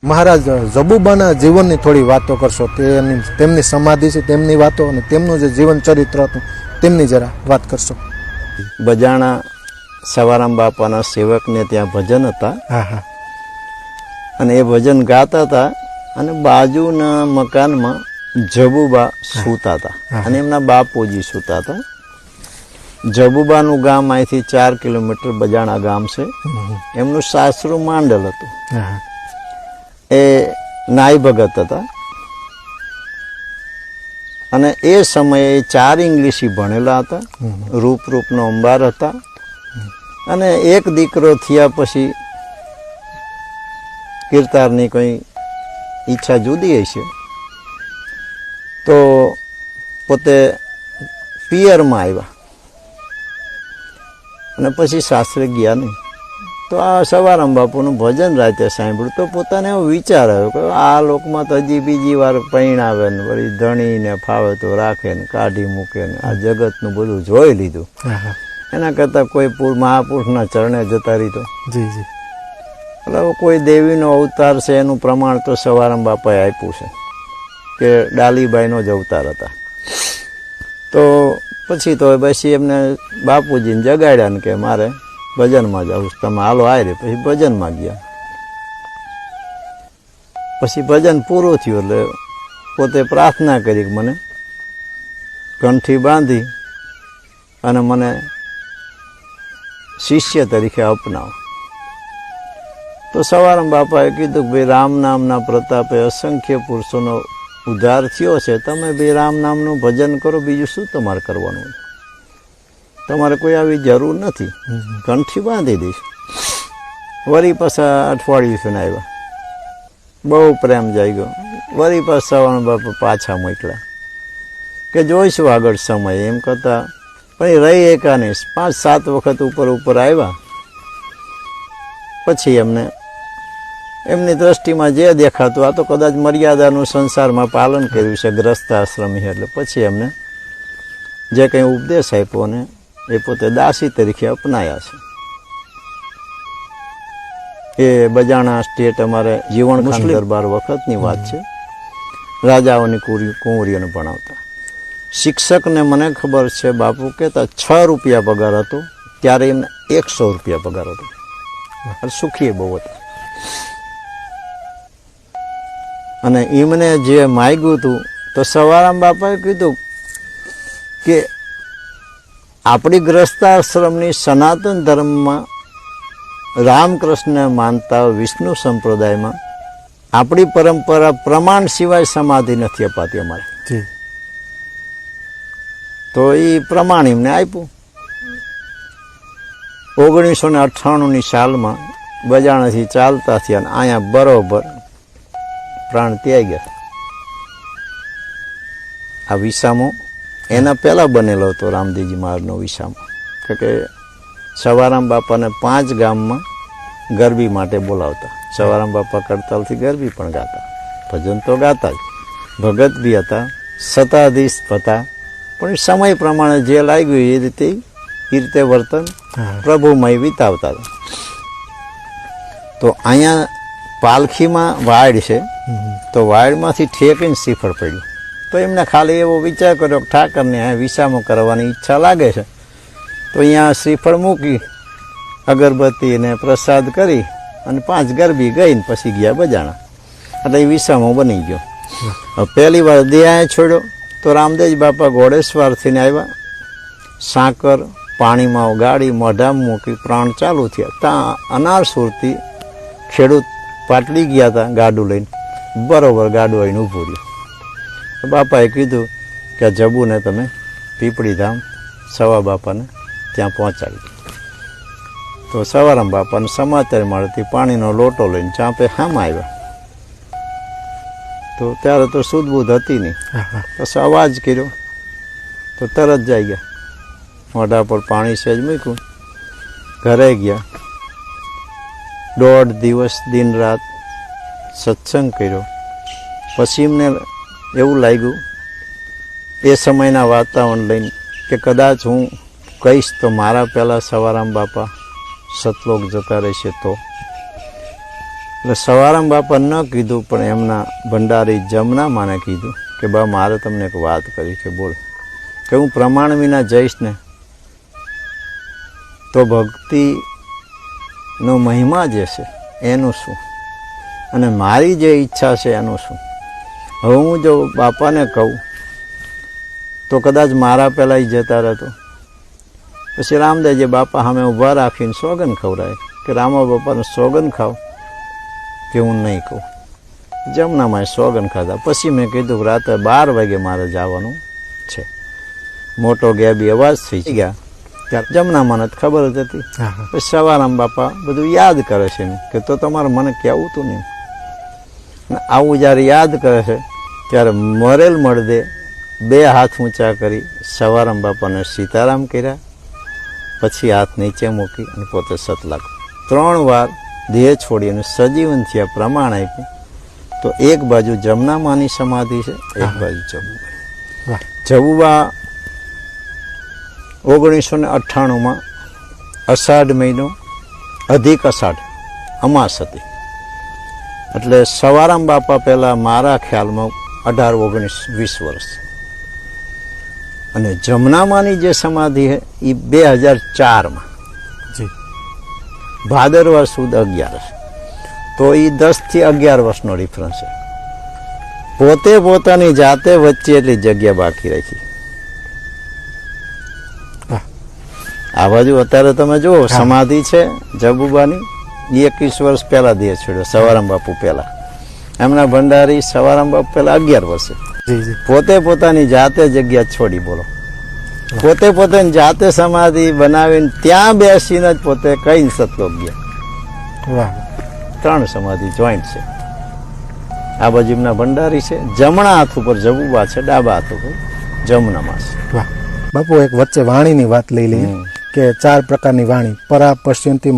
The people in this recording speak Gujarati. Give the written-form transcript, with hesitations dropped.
મહારાજ જબુબાના જીવનની થોડી વાતો કરશો, તેમની સમાધિ છે તેમની વાતો અને તેમનું જે જીવન ચરિત્ર હતું તેમની જરા વાત કરશો. બજાણા સવારામ બાપાના સેવકને ત્યાં ભજન હતા. હા હા. અને એ ભજન ગાતા હતા અને બાજુના મકાનમાં જબુબા સૂતા હતા અને એમના બાપુજી સૂતા હતા. જબુબાનું ગામ અહીંથી 4 કિલોમીટર બજાણા ગામ છે. એમનું સાસરું માંડલ હતું. એ નાઈ ભગત હતા અને એ સમયે 4 ઇંગ્લિશી ભણેલા હતા. રૂપનો અંબાર હતા અને એક દીકરો થયા પછી કીર્તારની કોઈ ઈચ્છા જુદી હશે તો પોતે પિયરમાં આવ્યા અને પછી સાસરે ગયા નહીં. તો આ સવારામ બાપુનું ભજન રાતે સાંભળ્યું તો પોતાને એવો વિચાર આવ્યો કે આ લોકમાં તો હજી બીજી વાર પૈણાવે ને વળી ધણીને ફાવે તો રાખે ને કાઢી મૂકે ને આ જગતનું બધું જોઈ લીધું. એના કરતાં કોઈ મહાપુરુષના ચરણે જતા રહી તો એટલે કોઈ દેવીનો અવતાર છે એનું પ્રમાણ તો સવારામ બાપાએ આપ્યું છે કે ડાલીબાઈનો જ અવતાર હતા. તો પછી એમને બાપુજીને જગાડ્યા ને કે મારે ભજનમાં જાઉં, તમે હાલો આય. પછી ભજનમાં ગયા. પછી ભજન પૂરું થયું એટલે પોતે પ્રાર્થના કરી કે મને કંઠી બાંધી અને મને શિષ્ય તરીકે અપનાવો. તો સવારામ બાપાએ કીધું કે ભાઈ રામ નામના પ્રતાપે અસંખ્ય પુરુષોનો ઉદ્ધાર થયો છે, તમે ભાઈ રામ નામનું ભજન કરો, બીજું શું તમારે કરવાનું? તમારે કોઈ આવી જરૂર નથી, કંઠી બાંધી દઈશ. વળી પાછા અઠવાડિયું આવ્યા, બહુ પ્રેમ જાય ગયો. વળી પાછા સવારામ બાપા પાછા મોકલ્યા કે જોઈશું આગળ સમય. એમ કરતાં પછી રહી એકા નહીં, 5-7 વખત ઉપર આવ્યા. પછી એમની દ્રષ્ટિમાં જે દેખાતું આ તો કદાચ મર્યાદાનું સંસારમાં પાલન કર્યું છે, ગ્રસ્ત આશ્રમી. એટલે પછી એમને જે કંઈ ઉપદેશ આપ્યો ને એ પોતે દાસી તરીકે અપનાયા છે. એ બજાણા સ્ટેટ અમારે જીવણ મુસ્લિમ દરબાર વખતની વાત છે. રાજાઓની કુંવરીઓને ભણાવતા શિક્ષકને મને ખબર છે બાપુ કહેતા 6 રૂપિયા પગાર હતો, ત્યારે એમને 100 રૂપિયા પગાર હતો. સુખી બહુ હતા. અને એમને જે માગ્યું હતું તો સવારામ બાપાએ કીધું કે આપણી ગ્રસ્તાશ્રમની સનાતન ધર્મમાં રામકૃષ્ણને માનતા વિષ્ણુ સંપ્રદાયમાં આપણી પરંપરા પ્રમાણ સિવાય સમાધિ નથી અપાતી અમારે. તો એ પ્રમાણ એમને આપ્યું. 1998ની સાલમાં બજાણાથી ચાલતા થયા અને અહીંયા બરોબર પ્રાણ ત્યાઈ ગયા. આ વિસામો એના પહેલાં બનેલો હતો, રામદેવજી મહારાજનો વિસામો. કે સવારામ બાપાને 5 ગામમાં ગરબી માટે બોલાવતા. સવારામ બાપા કરતાલથી ગરબી પણ ગાતા, ભજન તો ગાતા જ, ભગત બી હતા, સત્તાધીશ હતા. પણ સમય પ્રમાણે જે લાગ્યું એ રીતે વર્તન પ્રભુમય વિતાવતા હતા. તો અહીંયા પાલખીમાં વાડ છે, તો વાડમાંથી ઠેકીને શ્રીફળ પડ્યું. તો એમને ખાલી એવો વિચાર કર્યો કે ઠાકરને વિસામો કરવાની ઈચ્છા લાગે છે, તો અહીંયા શ્રીફળ મૂકી અગરબત્તી ને પ્રસાદ કરી અને 5 ગરબી ગઈને પછી ગયા બજાણા. એટલે એ વિસામો બની ગયો. પહેલી વાર દેહાએ છોડ્યો તો રામદેવજી બાપા ઘોડેશ્વરથી આવ્યા, સાકર પાણીમાં ઉગાડી મોઢામાં મૂકી પ્રાણ ચાલુ થયા. ત્યાં અનાર સુરતી ખેડૂત પાટડી ગયા હતા ગાડું લઈને, બરોબર ગાડું આવીને ઊભું રહ્યું. બાપાએ કીધું કે જબુને તમે પીપળી ધામ સવા બાપાને ત્યાં પહોંચાડી. તો સવારામ બાપાને સમાચાર મળતી પાણીનો લોટો લઈને ચાંપે હામાં આવ્યા. તો ત્યારે તો સુધબુધ હતી નહીં. પછી અવાજ કર્યો તો તરત જઈ ગયા, મોઢા પર પાણી સહેજ મૂક્યું, ઘરે ગયા. 1.5 દિવસ દિન રાત સત્સંગ કર્યો. પછી એમને એવું લાગ્યું એ સમયના વાતાવરણ લઈને કે કદાચ હું કહીશ તો મારા પહેલાં સવારામ બાપા સતલોક જતા રહેશે. તો એટલે સવારામ બાપા ન કીધું, પણ એમના ભંડારી જમના માને કીધું કે બા મારે તમને એક વાત કરી કે બોલ, કે હું પ્રમાણ વિના જઈશ ને તો ભક્તિનો મહિમા જે છે એનું શું, અને મારી જે ઈચ્છા છે એનું શું. હવે હું જો બાપાને કહું તો કદાચ મારા પહેલાં ઈ જતા રહેતો. પછી રામદેવજી બાપા સામે ઊભા રાખીને સોગન ખવડાય કે રામા બાપાનું સોગન ખાવ, કે હું નહીં કહું. જમનામાં સોગન ખાધા. પછી મેં કીધું કે રાત્રે 12 વાગે મારે જવાનું છે. મોટો ગેબી અવાજ થઈ ગયા ત્યારે જમનામાં જ ખબર જ હતી. પછી સવારામ બાપા બધું યાદ કરે છે ને કે તો તમારે મને કહેવું હતું ને. આવું જ્યારે યાદ કરે છે ત્યારે મરેલ મળદે 2 હાથ ઊંચા કરી સવારામ બાપાને સીતારામ કર્યા, પછી હાથ નીચે મૂકી અને પોતે સતલાક 3 વાર દેહ છોડીને સજીવન થયા પ્રમાણ આપ્યું. તો એક બાજુ જમનામાની સમાધિ છે, એક બાજુ જબુબા. જબુબા 1998માં અષાઢ મહિનો અધિક અષાઢ અમાસ હતી. એટલે સવારામ બાપા પહેલાં મારા ખ્યાલમાં 18, 19, 20 વર્ષ. અને જમનામાની જે સમાધિ છે એ 2004માં ભાદરવા સુદ 11. તો એ 10 થી 11 વર્ષનો ડિફરન્સ છે. પોતે પોતાની જાતે વચ્ચે એટલી જગ્યા બાકી રાખી. આ બાજુ અત્યારે તમે જુઓ સમાધિ છે જબુબાની, 21 વર્ષ પહેલા દેહ છોડ્યો સવારામ બાપુ પહેલા. એમના ભંડારી સવારામ બાપુ પહેલા 11 વર્ષે. પોતે પોતાની જાતે જગ્યા છોડી, બોલો. પોતે પોતાની જાતે સમાધિ બનાવીને ત્યાં બેસીને જ પોતે કઈ સતલોક ગયા. 3 સમાધિ જોઈન્ટ છે. આ બાજુ એમના ભંડારી છે, જમણા હાથ ઉપર જબુબા છે, ડાબા હાથ ઉપર જમનામાં છે. બાપુ એક વચ્ચે વાણીની વાત લઈ લઈએ કે 4 પ્રકારની વાણી: પરા, પશ્યંતી,